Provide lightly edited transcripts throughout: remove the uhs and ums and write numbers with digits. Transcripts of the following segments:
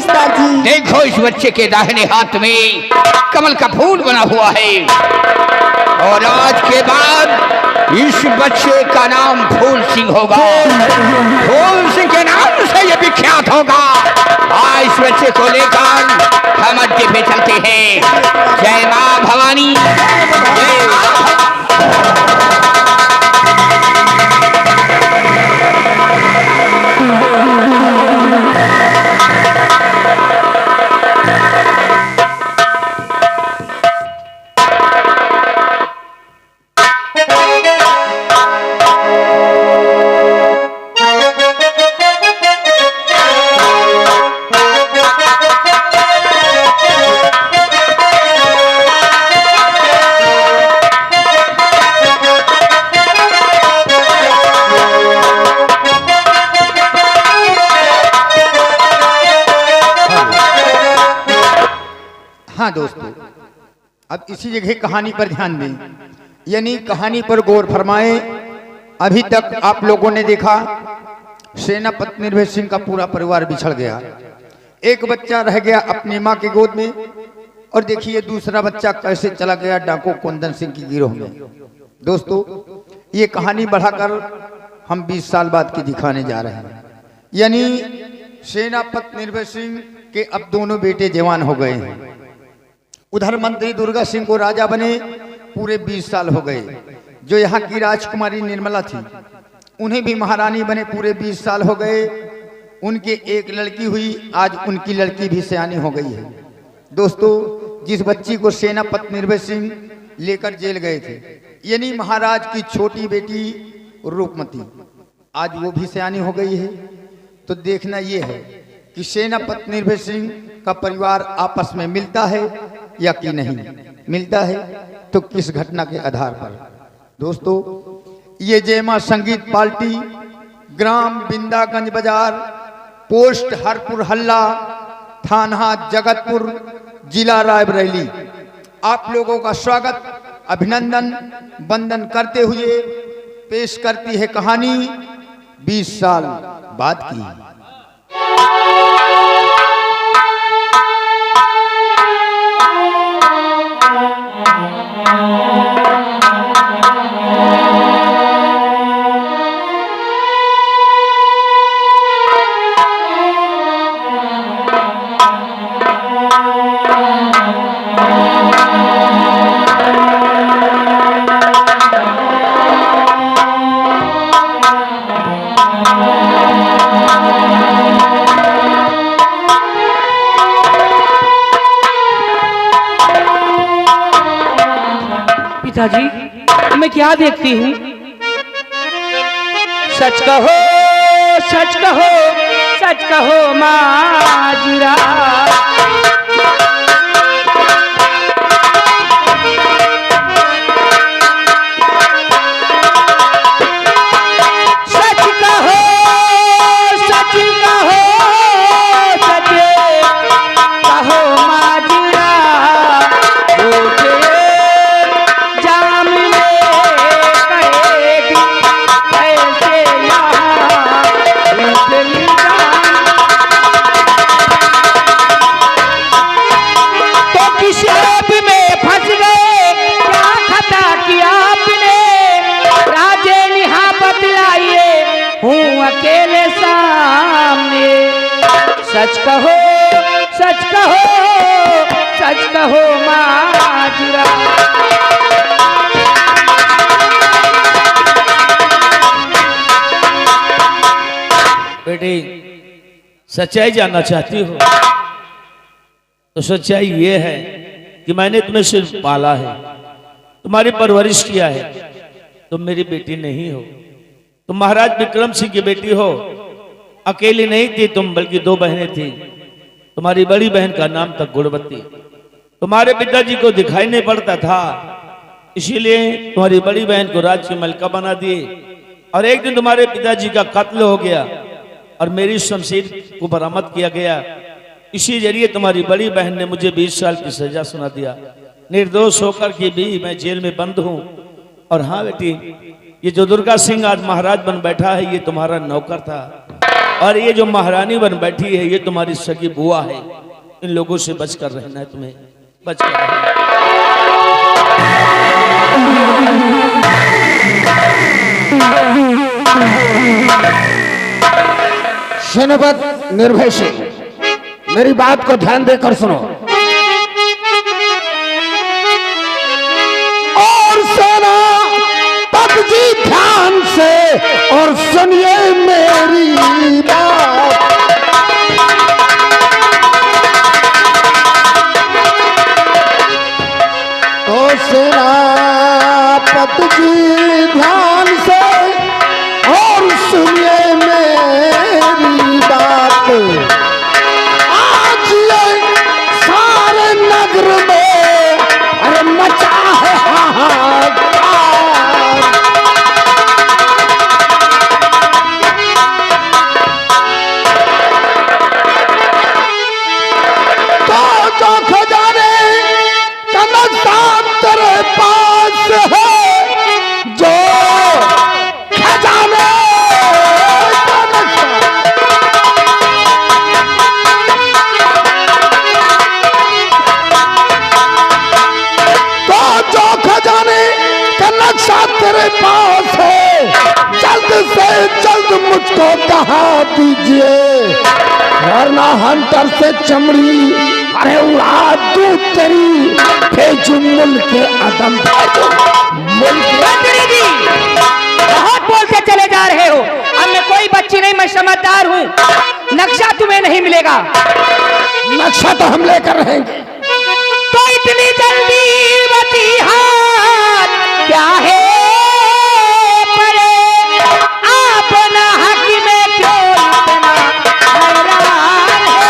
पिताजी। देखो इस बच्चे के दाहिने हाथ में कमल का फूल बना हुआ है और आज के बाद इस बच्चे का नाम फूल सिंह होगा। फूल सिंह के नाम से ये विख्यात होगा। आज इस बच्चे को लेकर हम अड्डे पे चलते हैं। जय मां भवानी, जय मां। हाँ दोस्तों, अब इसी जगह कहानी पर ध्यान दें, यानी कहानी पर गौर फरमाएं। अभी तक आप लोगों ने देखा सेनापति निर्भय सिंह का पूरा परिवार बिछड़ गया। एक बच्चा रह गया अपनी माँ की गोद में, और देखिए दूसरा बच्चा कैसे चला गया डाकू कुंदन सिंह की गिरोह में। दोस्तों, ये कहानी बढ़ाकर हम 20 साल बाद की दिखाने जा रहे हैं। यानी सेनापति निर्भय सिंह के अब दोनों बेटे जवान हो गए हैं। उधर मंत्री दुर्गा सिंह को राजा बने पूरे 20 साल हो गए। जो यहाँ की राजकुमारी निर्मला थी उन्हें भी महारानी बने पूरे 20 साल हो गए। उनके एक लड़की हुई, आज उनकी लड़की भी सयानी हो गई है। दोस्तों, जिस बच्ची को सेनापति निर्भय सिंह लेकर जेल गए थे, यानी महाराज की छोटी बेटी रूपमती, आज वो भी सयानी हो गई है। तो देखना ये है कि सेनापति निर्भय सिंह का परिवार आपस में मिलता है या कि नहीं मिलता है, तो किस घटना के आधार पर। दोस्तों, ये जय मां संगीत पार्टी, ग्राम बिंदागंज बाजार, पोस्ट हरपुर हल्ला, थाना जगतपुर, जिला रायबरेली, आप लोगों का स्वागत, अभिनंदन, वंदन करते हुए पेश करती है कहानी 20 साल बाद की। पिताजी, मैं क्या देखती हूँ? सच कहो, सच कहो, सच कहो माजरा। सच कहो, सच कहो, सच कहो माजरा। अकेले सामने सच कहो, सच कहो, सच कहो माजरा। बेटी, सच्चाई जानना चाहती हो तो सच्चाई ये है कि मैंने तुम्हें सिर्फ पाला है, तुम्हारी परवरिश किया है। तुम मेरी बेटी नहीं हो, तुम महाराज विक्रम सिंह की बेटी हो। अकेली नहीं थी तुम, बल्कि 2 बहनें थी। तुम्हारी बड़ी बहन का नाम था गुणवती। तुम्हारे पिताजी को दिखाई नहीं पड़ता था, इसीलिए तुम्हारी बड़ी बहन को राज्य की मलका बना दिए। और एक दिन तुम्हारे पिताजी का कत्ल हो गया और मेरी शमशीर को बरामद किया गया। इसी जरिए तुम्हारी बड़ी बहन ने मुझे 20 साल की सजा सुना दिया। निर्दोष होकर के भी मैं जेल में बंद हूं। और हाँ बेटी, ये जो दुर्गा सिंह आज महाराज बन बैठा है, ये तुम्हारा नौकर था। और ये जो महारानी बन बैठी है ये तुम्हारी सगी बुआ है। इन लोगों से बचकर रहना है तुम्हें, बचकर रहना है। सेनापति निर्भय सिंह, मेरी बात को ध्यान देकर सुनो। और सेनापति जी ध्यान से और सुनिए मेरी बात। तो सेनापति जी ध्यान से और सुनिए मेरी बात। आज ये सारे नगर में अरे मचा है हाहाकार। तो जो खजाने का नक्शा तेरे पास है, जो खजाने का नक्शा, तो जो खजाने का नक्शा तेरे पास है, जल्द से जल्द मुझको कहा दीजिए, वरना हंटर से चमड़ी अरे उड़ा दूं तेरी, भेजू मुल्क अदम, भेजू मुल्क। बहुत बोलते चले जा रहे हो। अब मैं कोई बच्ची नहीं, मैं समझदार हूँ। नक्शा तुम्हें नहीं मिलेगा। नक्शा तो हम लेकर रहेंगे। तो इतनी जल्दी वसीयत क्या है परे, अपना हक में क्यों इतना हैरान है।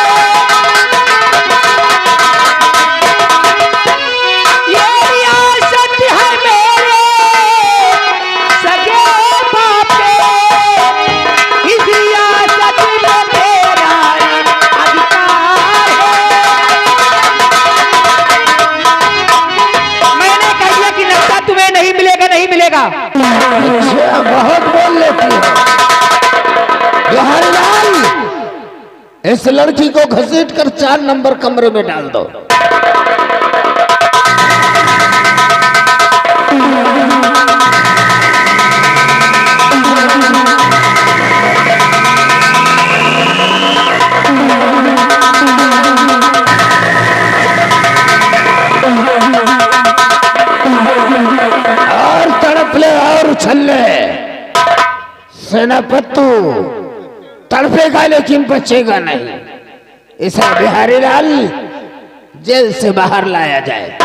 ये रियासत है मेरे सगे बाप के, इस रियासत में तेरा अधिकार है। मैंने कह दिया कि नक्शा तुम्हें नहीं मिलेगा, नहीं मिलेगा। अच्छा, बहुत बोल लेती है। बिहारी लाल, इस लड़की को घसीट कर 4 नंबर कमरे में डाल दो। और तड़प ले और उछल ले। सेनापति तड़पेगा लेकिन बचेगा नहीं। इसे बिहारी लाल जेल से बाहर लाया जाए।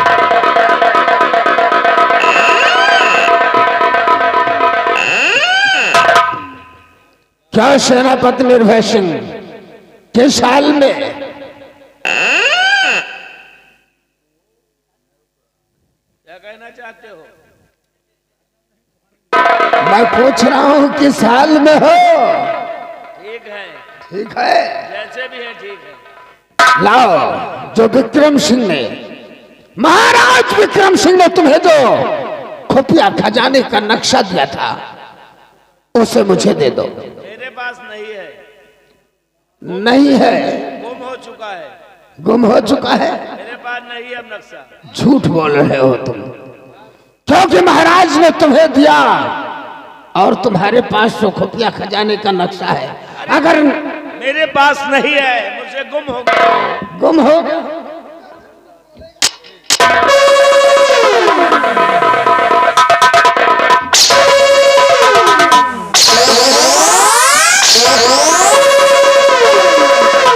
क्या सेनापति निर्भय सिंह किस हाल में? क्या कहना चाहते हो? मैं पूछ रहा हूं किस हाल में हो? ठीक है, ठीक है, जैसे भी है ठीक है। लाओ जो विक्रम सिंह ने, महाराज विक्रम सिंह ने तुम्हें जो खुफिया खजाने का नक्शा दिया था उसे मुझे दे दो। मेरे पास नहीं है। नहीं है? गुम हो चुका है। गुम हो चुका है? मेरे पास नहीं है अब नक्शा। झूठ बोल रहे हो तुम, क्योंकि महाराज ने तुम्हें दिया और तुम्हारे पास तो खुफिया खजाने का नक्शा है। अगर मेरे पास नहीं है, मुझे गुम हो गया। गुम हो गया,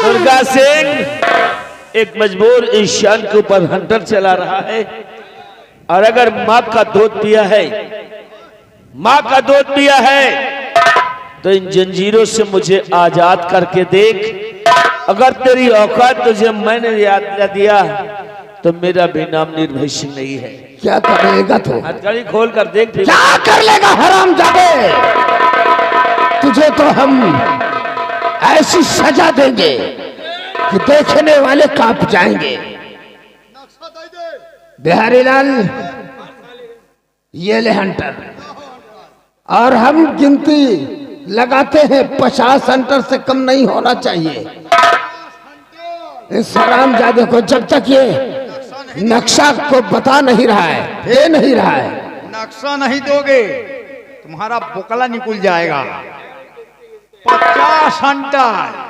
दुर्गा सिंह एक मजबूर इंसान के ऊपर हंटर चला रहा है, और अगर माँ का दूध पिया है, माँ का दूध पिया है, तो इन जंजीरों से मुझे आजाद करके देख। अगर तेरी औकात तुझे मैंने याद दिया तो मेरा भी नाम निर्भय सिंह नहीं है। क्या करेगा तू? हथकड़ी खोल कर देख। क्या कर लेगा हरामजादे? तुझे तो हम ऐसी सजा देंगे कि देखने वाले कांप जाएंगे। बिहारी लाल, ये ले हंटर, और हम गिनती लगाते हैं 50 अंतर से कम नहीं होना चाहिए। इस हरामजादे को जब तक ये नक्शा को बता नहीं रहा है, दे नहीं रहा है, नक्शा नहीं दोगे तुम्हारा बोकला निकल जाएगा। 50 अंतर।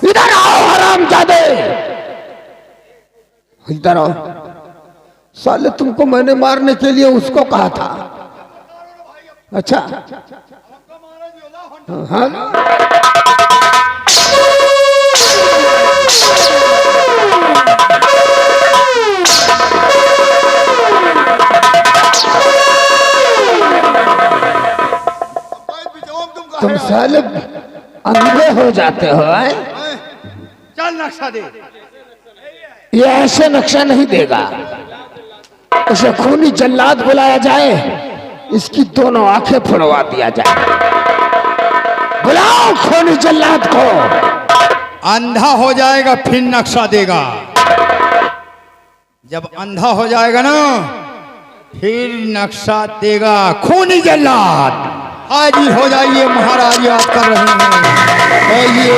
इधर आओ हरामजादे, इधर आओ। साले तुमको मैंने मारने के लिए उसको कहा था। अच्छा हाँ तुम साले अंधे हो जाते हो। चल नक्शा दे। ये ऐसे नक्शा नहीं देगा, उसे खूनी जल्लाद बुलाया जाए, इसकी दोनों आंखें फोड़वा दिया जाए। बुलाओ खूनी जल्लाद को। अंधा हो जाएगा फिर नक्शा देगा। जब अंधा हो जाएगा ना फिर नक्शा देगा। खूनी जल्लाद हाजिर हो जाइए, महाराज याद कर रहे हैं। आइए,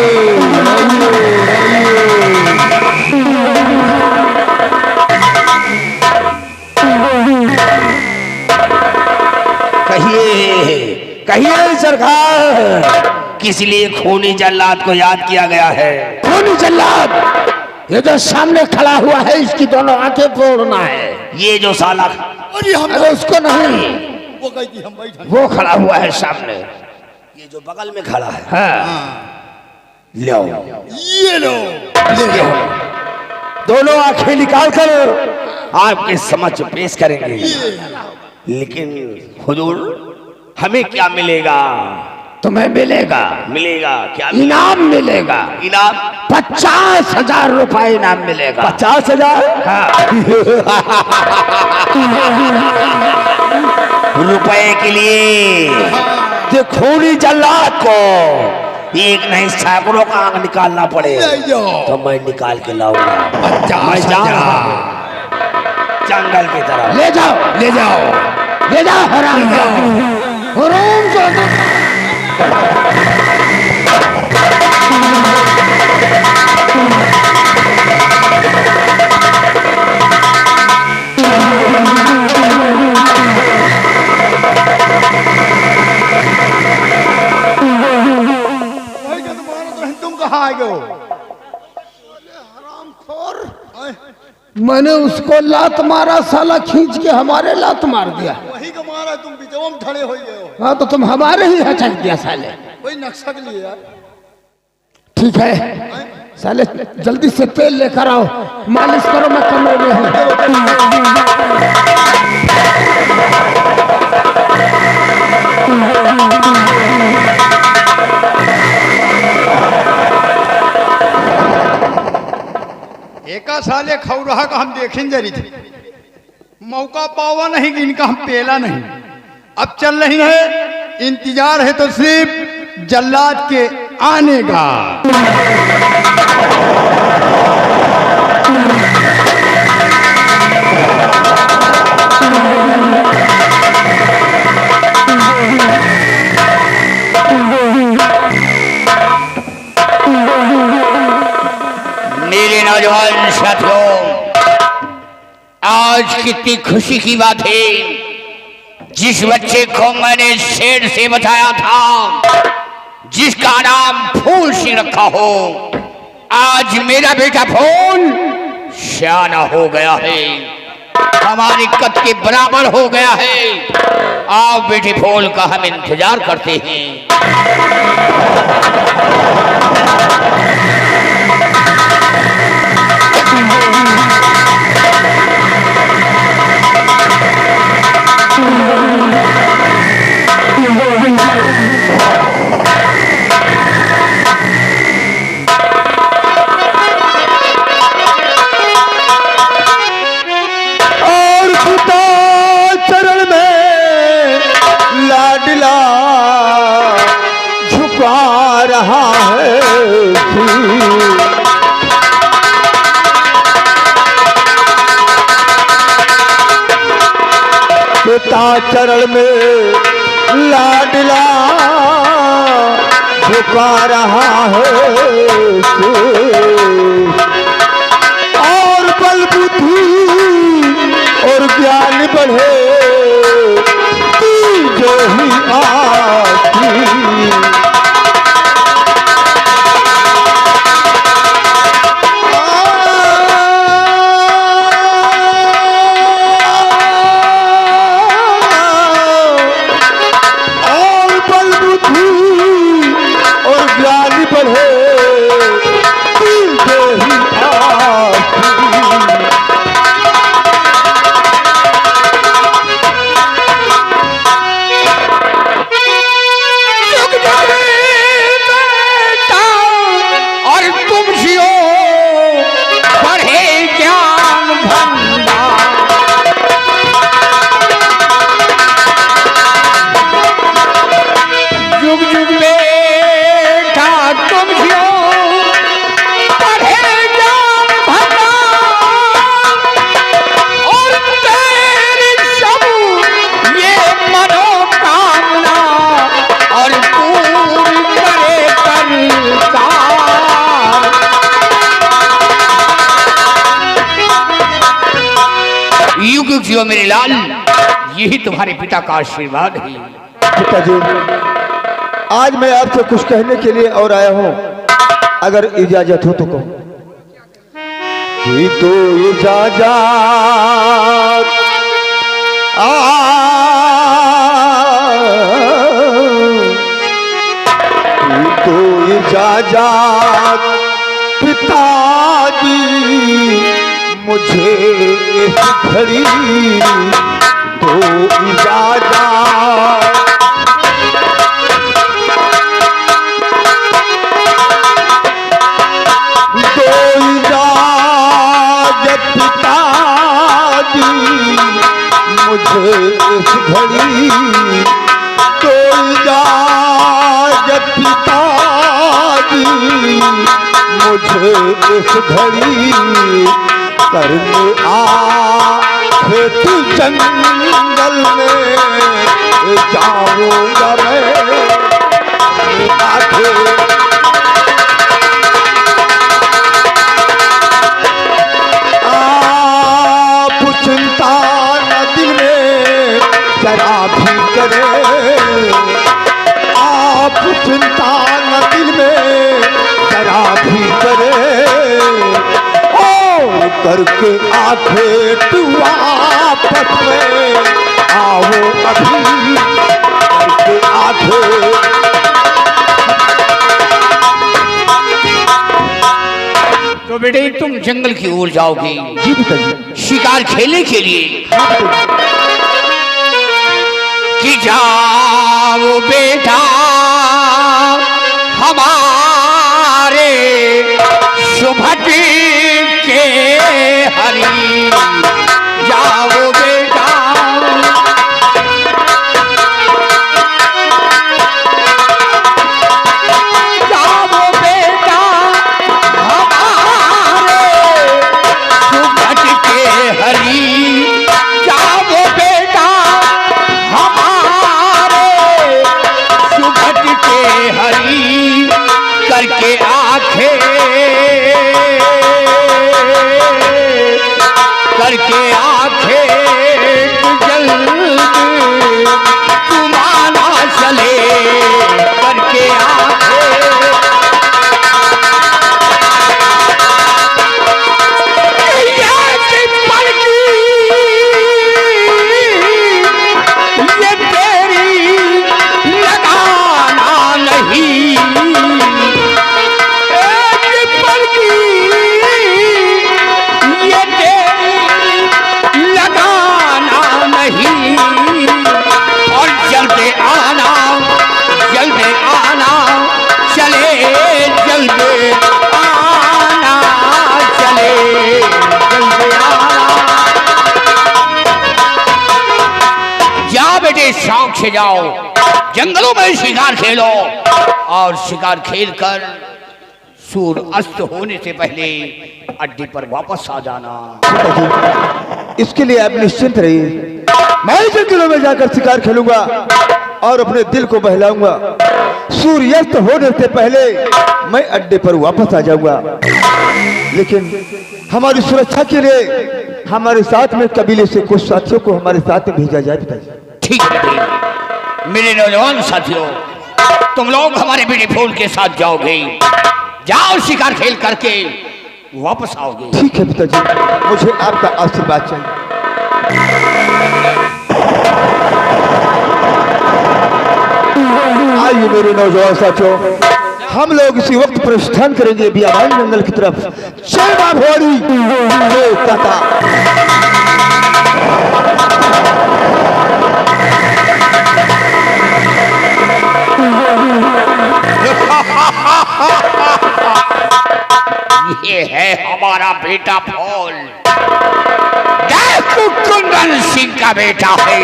कहिए कहिए सरकार, किस लिए खूनी जल्लाद को याद किया गया है? खूनी जल्लाद ये जो सामने खड़ा हुआ है, इसकी दोनों आंखें फोड़ना है। ये जो साला, अरे उसको नहीं, वो खड़ा हुआ है सामने, ये जो बगल में खड़ा है। हाँ। लो ये लो, दोनों आंखें निकाल कर आपके समक्ष पेश करेंगे। लेकिन हुजूर, हमें क्या मिलेगा? तुम्हें मिलेगा, मिलेगा क्या? इनाम मिलेगा। इनाम 50,000 रुपए इनाम मिलेगा। 50,000 रुपए के लिए तो खूनी जल्लाद को एक नहीं सैकड़ों का आंख निकालना पड़े तो मैं निकाल के लाऊंगा। मैं जाऊंगा जंगल की तरफ। ले जाओ, ले जाओ, ले जाओ हराम तुम कहाँ आए हो? मैंने उसको लात मारा, साला खींच के हमारे लात मार दिया। वही का मारा, तुम बिचौम खड़े हो गए हो। हाँ तो तुम हमारे ही हचक दिया साले। वही नक्शा के लिए यार। ठीक है साले, जल्दी से तेल लेकर आओ, मालिश करो, मैं कमरे में हूँ। एका साले खौरहा का हम देखें जरी थे, मौका पावा नहीं कि इनका हम पेला नहीं। अब चल रही है, इंतजार है तो सिर्फ जल्लाद के आने का। मेरे नौजवान साथियों, आज कितनी खुशी की बात है। जिस बच्चे को मैंने शेर से बचाया था, जिसका नाम फूल सिंह रखा हो, आज मेरा बेटा फूल शाना हो गया है, हमारे कद के बराबर हो गया है। आप बेटे फूल का हम इंतजार करते हैं। और खुदा पिता चरण में लाडला झुका रहा है और बल बुद्धि और ज्ञान बढ़े जो ही आती जियो मेरे लाल, यही तुम्हारे पिता का आशीर्वाद है। पिताजी, आज मैं आपसे कुछ कहने के लिए और आया हूं, अगर इजाजत हो तो कहो। तो इजाजत तो इजाजत पिताजी मुझे इस घड़ी तो इजाजत पिताजी मुझे इस घड़ी तो इजाजत पिताजी मुझे इस घड़ी करने आखे तू जंगल में जाऊंगा मैं आखे चिंता न दिल में जरा भी करे, आप चिंता न दिल में जरा भी करे, ओ करके आंखें तू आपस में आओ अभी करके आंखें। तो बेटे तुम जंगल की ओर जाओगे जी पिताजी, शिकार खेलने के लिए कि जाओ बेटा हमारे सुभट के हरी, जाओ बेटा जाओ बेटा हरी, जाओ बेटा हमारे सुभट के हरी, करके आंखें जल्द तुम्हारा चले, करके आंखें शौक से जाओ जंगलों में शिकार खेलो और शिकार खेलकर सूर्य अस्त होने से पहले अड्डे पर वापस आ जाना। इसके लिए आप निश्चिंत रहिए। मैं जंगलों में जाकर शिकार खेलूंगा और अपने दिल को बहलाऊंगा। सूर्यास्त होने से पहले मैं अड्डे पर वापस आ जाऊंगा। लेकिन हमारी सुरक्षा के लिए हमारे साथ में कबीले से कुछ साथियों को हमारे साथ में भेजा जाए पिताजी। ठीक है मेरे नौजवान साथियों, तुम लोग हमारे बेटे फूल के साथ जाओगे। जाओ शिकार खेल करके वापस आओगे। ठीक है पिताजी, मुझे आपका आशीर्वाद चाहिए। आइए मेरे नौजवान साथियों, हम लोग इसी वक्त प्रस्थान करेंगे बियाबान जंगल की तरफ। जय मां भवानी, जय काका। ये है हमारा बेटा फूल, देखो कुंदन सिंह का बेटा है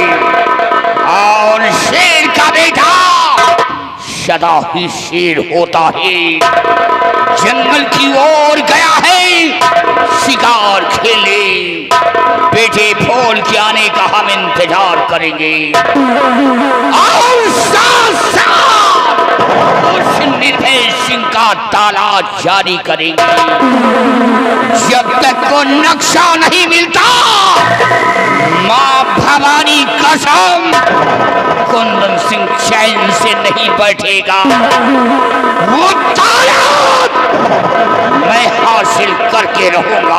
और शेर का बेटा सदा ही शेर होता है। जंगल की ओर गया है शिकार खेले। बेटे फूल के आने का हम इंतजार करेंगे और साथ साथ उस निर्भय सिंह का ताला जारी करेंगे। जब तक को नक्शा नहीं मिलता, मां भवानी कसम, कुंदन सिंह चैन से नहीं बैठेगा। वो ताला मैं हासिल करके रहूंगा।